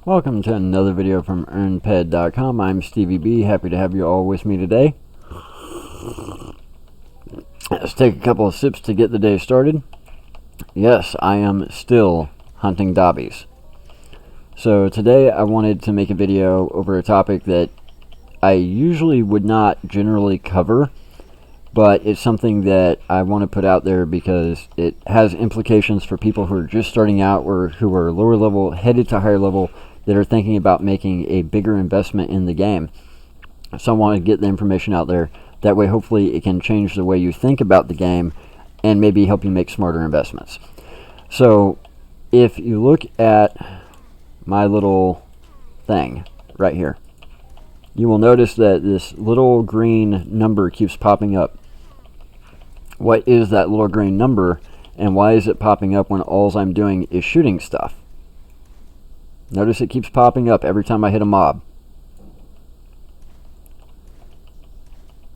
Welcome to another video from earnped.com. I'm Stevie B. Happy to have you all with me today. Let's take a couple of sips to get the day started. Yes, I am still hunting dobbies. So today I wanted to make a video over a topic that I usually would not generally cover, but it's something that I want to put out there because it has implications for people who are just starting out or who are lower level, headed to higher level, that are thinking about making a bigger investment in the game. So I want to get the information out there. That way hopefully it can change the way you think about the game and maybe help you make smarter investments. So if you look at my little thing right here, you will notice that this little green number keeps popping up. What is that little green number, and why is it popping up when all I'm doing is shooting stuff? Notice it keeps popping up every time I hit a mob.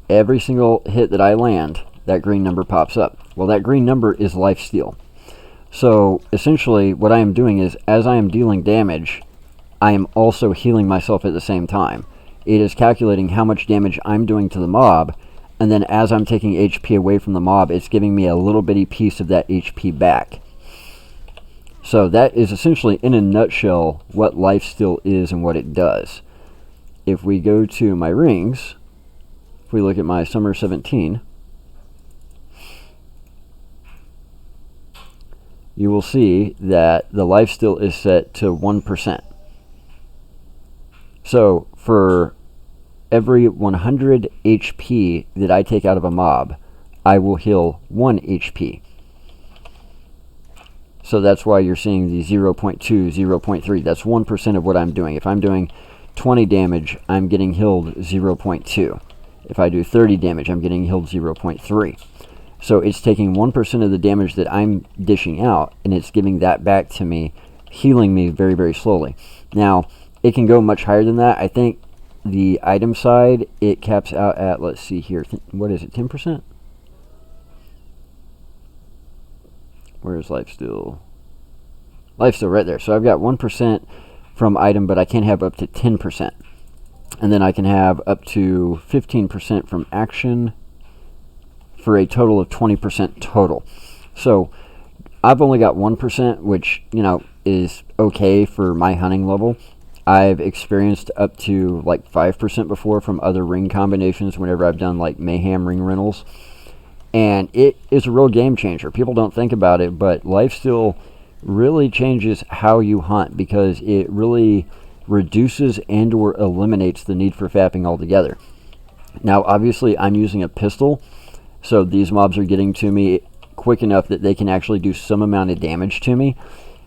Every single hit that I land, that green number pops up. Well, that green number is lifesteal. So essentially what I am doing is, as I am dealing damage, I am also healing myself at the same time. It is calculating how much damage I'm doing to the mob, and then as I'm taking HP away from the mob, it's giving me a little bitty piece of that HP back. So that is essentially, in a nutshell, what lifesteal is and what it does. If we go to my rings, if we look at my Summer 17, you will see that the lifesteal is set to 1%. So for every 100 HP that I take out of a mob, I will heal 1 HP. So that's why you're seeing the 0.2, 0.3. That's 1% of what I'm doing. If I'm doing 20 damage, I'm getting healed 0.2. If I do 30 damage, I'm getting healed 0.3. So it's taking 1% of the damage that I'm dishing out, and it's giving that back to me, healing me very, very slowly. Now, it can go much higher than that. I think the item side, it caps out at, let's see here, what is it, 10%? Where is lifesteal? Lifesteal right there. So I've got 1% from item, but I can have up to 10%. And then I can have up to 15% from action for a total of 20% total. So I've only got 1%, which, you know, is okay for my hunting level. I've experienced up to like 5% before from other ring combinations whenever I've done like Mayhem ring rentals. And it is a real game changer. People don't think about it, but lifesteal really changes how you hunt because it really reduces and or eliminates the need for fapping altogether. Now, obviously, I'm using a pistol, so these mobs are getting to me quick enough that they can actually do some amount of damage to me.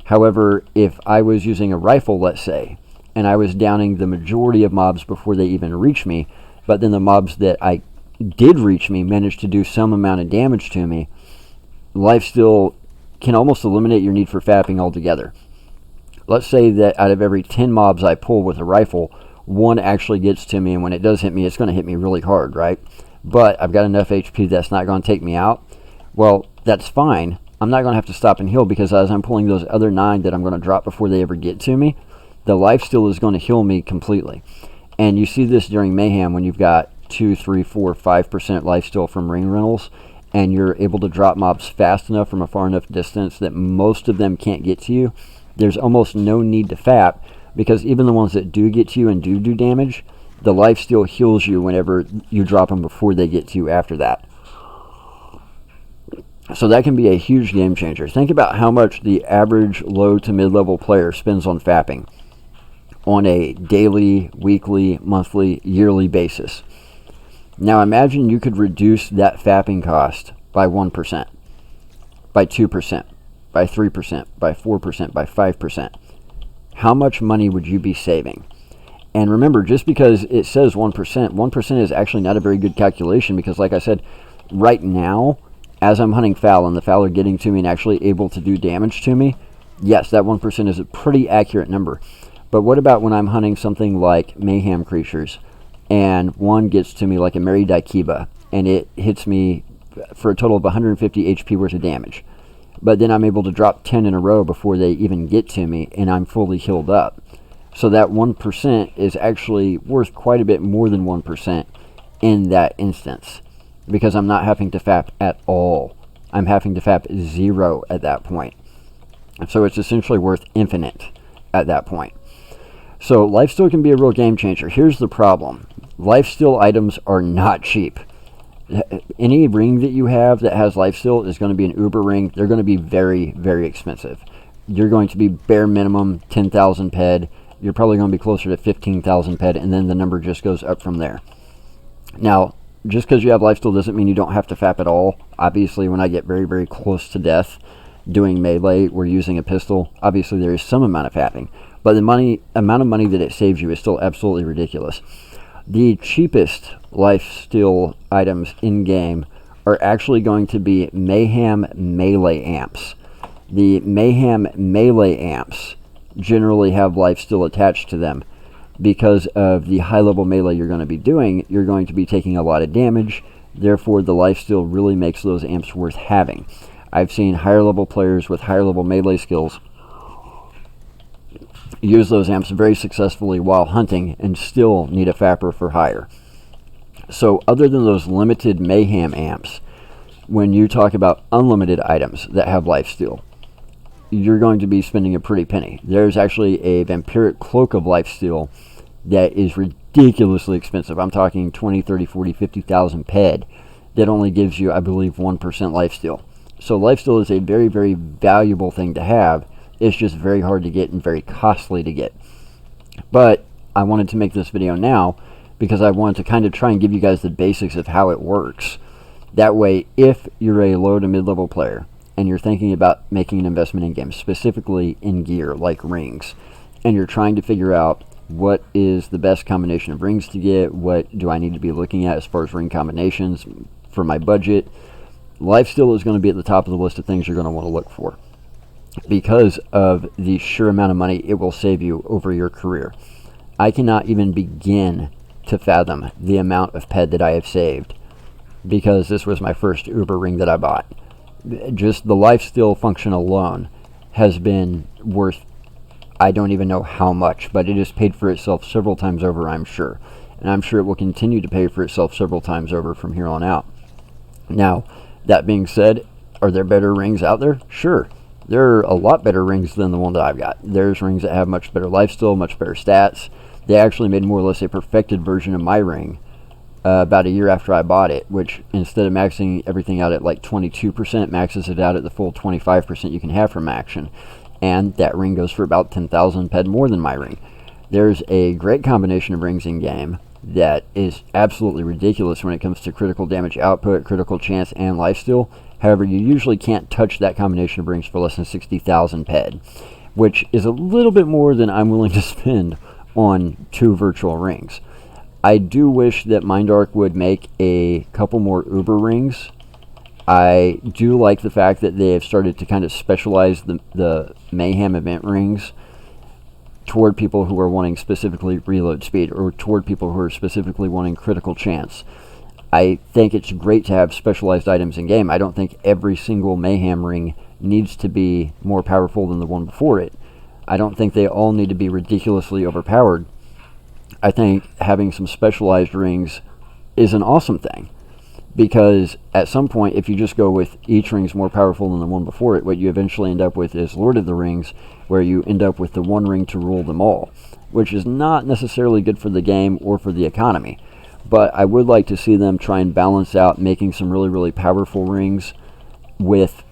However, if I was using a rifle, let's say, and I was downing the majority of mobs before they even reach me, but then the mobs that I did reach me managed to do some amount of damage to me, lifesteal can almost eliminate your need for fapping altogether. Let's say that out of every 10 mobs I pull with a rifle, 1 actually gets to me, and when it does hit me, it's going to hit me really hard, right? But I've got enough HP that's not going to take me out. Well, that's fine. I'm not going to have to stop and heal because as I'm pulling those other 9 that I'm going to drop before they ever get to me, the lifesteal is going to heal me completely. And you see this during Mayhem when you've got 2, 3, 4, 5% lifesteal from ring rentals, and you're able to drop mobs fast enough from a far enough distance that most of them can't get to you. There's almost no need to fap because even the ones that do get to you and do damage, the lifesteal heals you whenever you drop them before they get to you after that. So that can be a huge game changer. Think about how much the average low to mid-level player spends on fapping on a daily, weekly, monthly, yearly basis. Now imagine you could reduce that fapping cost by 1%, by 2%, by 3%, by 4%, by 5%. How much money would you be saving? And remember, just because it says 1%, 1% is actually not a very good calculation because, like I said, right now, as I'm hunting fowl and the fowl are getting to me and actually able to do damage to me, yes, that 1% is a pretty accurate number. But what about when I'm hunting something like mayhem creatures and one gets to me like a Mary Daikiba and it hits me for a total of 150 HP worth of damage? But then I'm able to drop 10 in a row before they even get to me and I'm fully healed up. So that 1% is actually worth quite a bit more than 1% in that instance, because I'm not having to FAP at all. I'm having to FAP 0 at that point. So it's essentially worth infinite at that point. So lifesteal can be a real game changer. Here's the problem. Lifesteal items are not cheap. Any ring that you have that has lifesteal is going to be an uber ring. They're going to be very, very expensive. You're going to be bare minimum 10,000 ped. You're probably going to be closer to 15,000 ped, and then the number just goes up from there. Now, just because you have lifesteal doesn't mean you don't have to FAP at all. Obviously, when I get very, very close to death doing melee, we're using a pistol. Obviously, there is some amount of FAPing, but the amount of money that it saves you is still absolutely ridiculous. The cheapest lifesteal items in-game are actually going to be Mayhem Melee Amps. The Mayhem Melee Amps generally have lifesteal attached to them. Because of the high-level melee you're going to be doing, you're going to be taking a lot of damage. Therefore, the lifesteal really makes those amps worth having. I've seen higher-level players with higher-level melee skills use those amps very successfully while hunting and still need a FAPper for hire. So other than those limited Mayhem amps, when you talk about unlimited items that have lifesteal, you're going to be spending a pretty penny. There's actually a Vampiric Cloak of Lifesteal that is ridiculously expensive. I'm talking 20, 30, 40, 50,000 ped that only gives you, I believe, 1% lifesteal. So lifesteal is a very, very valuable thing to have. It's just very hard to get and very costly to get. But I wanted to make this video now because I wanted to kind of try and give you guys the basics of how it works. That way, if you're a low to mid-level player and you're thinking about making an investment in games, specifically in gear like rings, and you're trying to figure out what is the best combination of rings to get, what do I need to be looking at as far as ring combinations for my budget, lifesteal is going to be at the top of the list of things you're going to want to look for because of the sheer amount of money it will save you over your career. I cannot even begin to fathom the amount of ped that I have saved because this was my first Uber ring that I bought. Just the lifesteal function alone has been worth, I don't even know how much, but it has paid for itself several times over, I'm sure. And I'm sure it will continue to pay for itself several times over from here on out. Now, that being said, are there better rings out there? Sure. There are a lot better rings than the one that I've got. There's rings that have much better lifesteal, much better stats. They actually made more or less a perfected version of my ring about a year after I bought it, which instead of maxing everything out at like 22%, maxes it out at the full 25% you can have from action. And that ring goes for about 10,000 ped more than my ring. There's a great combination of rings in game that is absolutely ridiculous when it comes to critical damage output, critical chance, and lifesteal. However, you usually can't touch that combination of rings for less than 60,000 ped, which is a little bit more than I'm willing to spend on 2 virtual rings. I do wish that Mindark would make a couple more Uber rings. I do like the fact that they have started to kind of specialize the Mayhem event rings toward people who are wanting specifically reload speed or toward people who are specifically wanting critical chance. I think it's great to have specialized items in game. I don't think every single Mayhem ring needs to be more powerful than the one before it. I don't think they all need to be ridiculously overpowered. I think having some specialized rings is an awesome thing, because at some point, if you just go with each ring's more powerful than the one before it, what you eventually end up with is Lord of the Rings, where you end up with the one ring to rule them all, which is not necessarily good for the game or for the economy. But I would like to see them try and balance out making some really, really powerful rings with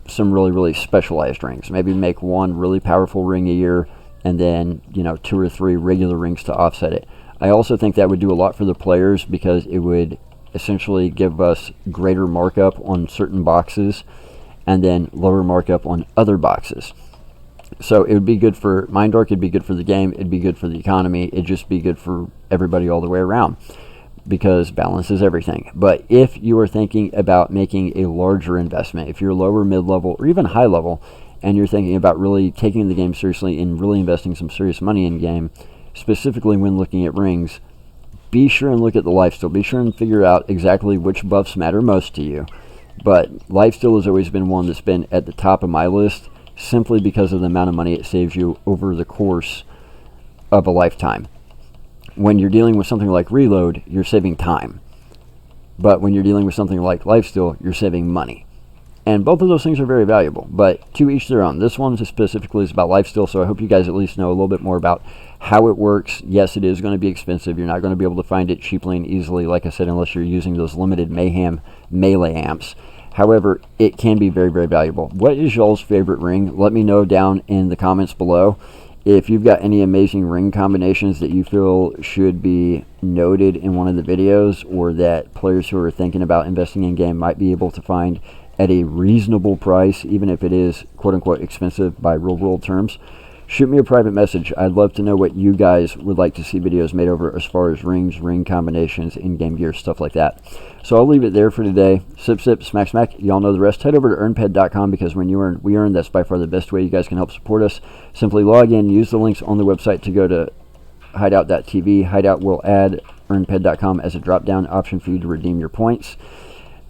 some really, really specialized rings. Maybe make one really powerful ring a year, and then, 2 or 3 regular rings to offset it. I also think that would do a lot for the players, because it would essentially give us greater markup on certain boxes and then lower markup on other boxes. So it would be good for Mindark, it'd be good for the game, it'd be good for the economy, it'd just be good for everybody all the way around, because balance is everything. But if you are thinking about making a larger investment, if you're lower, mid-level, or even high level, and you're thinking about really taking the game seriously and really investing some serious money in game, specifically when looking at rings, be sure and look at the lifesteal. Be sure and figure out exactly which buffs matter most to you. But lifesteal has always been one that's been at the top of my list, simply because of the amount of money it saves you over the course of a lifetime. When you're dealing with something like reload, you're saving time. But when you're dealing with something like lifesteal, you're saving money. And both of those things are very valuable, but to each their own. This one specifically is about lifesteal, so I hope you guys at least know a little bit more about how it works. Yes, it is going to be expensive. You're not going to be able to find it cheaply and easily, like I said, unless you're using those limited Mayhem Melee Amps. However, it can be very, very valuable. What is y'all's favorite ring? Let me know down in the comments below. If you've got any amazing ring combinations that you feel should be noted in one of the videos, or that players who are thinking about investing in game might be able to find at a reasonable price, even if it is quote-unquote expensive by real world terms, shoot me a private message. I'd love to know what you guys would like to see videos made over as far as rings, ring combinations, in-game gear, stuff like that. So I'll leave it there for today. Sip, sip, smack, smack. Y'all know the rest. Head over to earnped.com, because when you earn, we earn. That's by far the best way you guys can help support us. Simply log in, use the links on the website to go to hideout.tv. Hideout will add earnped.com as a drop-down option for you to redeem your points.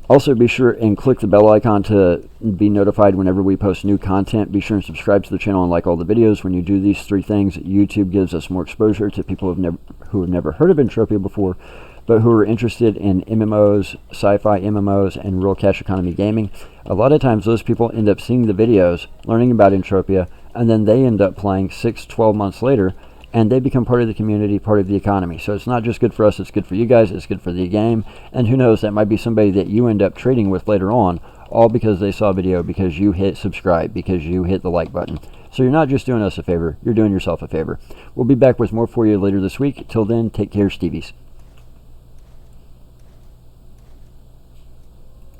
Also, be sure and click the bell icon to be notified whenever we post new content. Be sure and subscribe to the channel and like all the videos. When you do these three things, YouTube gives us more exposure to people who have never heard of Entropia before, but who are interested in MMOs, sci-fi MMOs, and real cash economy gaming. A lot of times those people end up seeing the videos, learning about Entropia, and then they end up playing 6-12 months later, and they become part of the community, part of the economy. So it's not just good for us, it's good for you guys, it's good for the game, and who knows, that might be somebody that you end up trading with later on, all because they saw a video, because you hit subscribe, because you hit the like button. So you're not just doing us a favor, you're doing yourself a favor. We'll be back with more for you later this week. Till then, take care, Stevies.